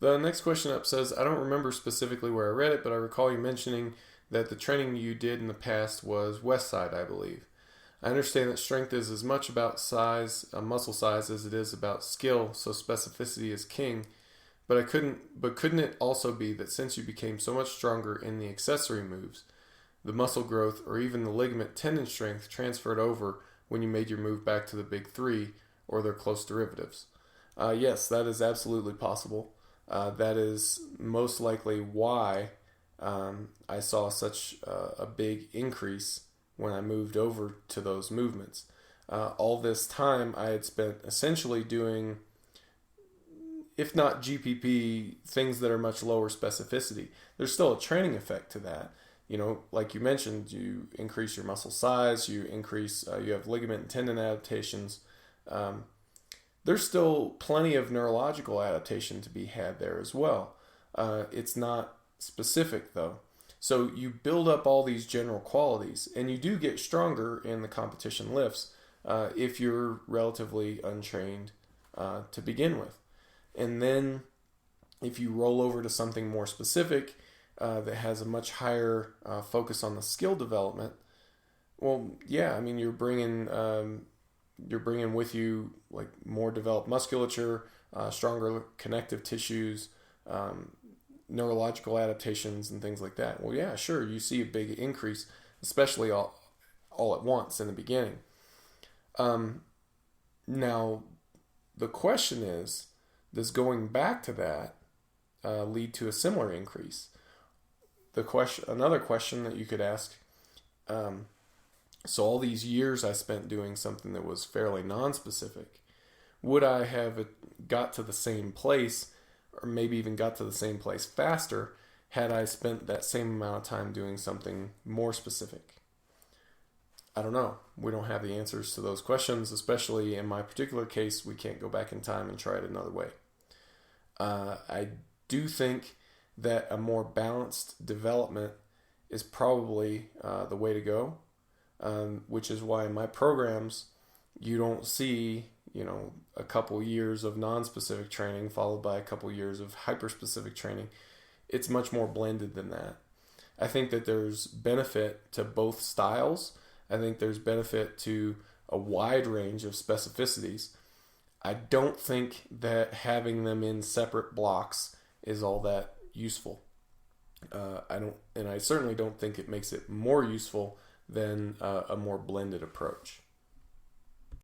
The next question up says, I don't remember specifically where I read it, but I recall you mentioning that the training you did in the past was WestSide, I believe. I understand that strength is as much about size, muscle size, as it is about skill, so specificity is king. But couldn't it also be that since you became so much stronger in the accessory moves, the muscle growth or even the ligament tendon strength transferred over when you made your move back to the big three or their close derivatives? Yes, that is absolutely possible. That is most likely why I saw such a big increase when I moved over to those movements. All this time I had spent essentially doing, if not GPP, things that are much lower specificity. There's still a training effect to that. You know, like you mentioned, you increase your muscle size, you increase, you have ligament and tendon adaptations. There's still plenty of neurological adaptation to be had there as well. It's not specific though. So you build up all these general qualities, and you do get stronger in the competition lifts if you're relatively untrained to begin with. And then if you roll over to something more specific that has a much higher focus on the skill development, well, yeah, I mean, you're bringing with you like more developed musculature, stronger connective tissues, neurological adaptations and things like that. Well, yeah, sure, you see a big increase, especially all at once in the beginning. Now, the question is, does going back to that lead to a similar increase? Another question that you could ask, so all these years I spent doing something that was fairly non-specific, would I have got to the same place, or maybe even got to the same place faster, had I spent that same amount of time doing something more specific? I don't know. We don't have the answers to those questions, especially in my particular case. We can't go back in time and try it another way. I do think that a more balanced development is probably the way to go, which is why in my programs you don't see, a couple years of non-specific training followed by a couple years of hyper-specific training. It's much more blended than that. I think that there's benefit to both styles. I think there's benefit to a wide range of specificities. I don't think that having them in separate blocks is all that useful. I certainly don't think it makes it more useful than a more blended approach.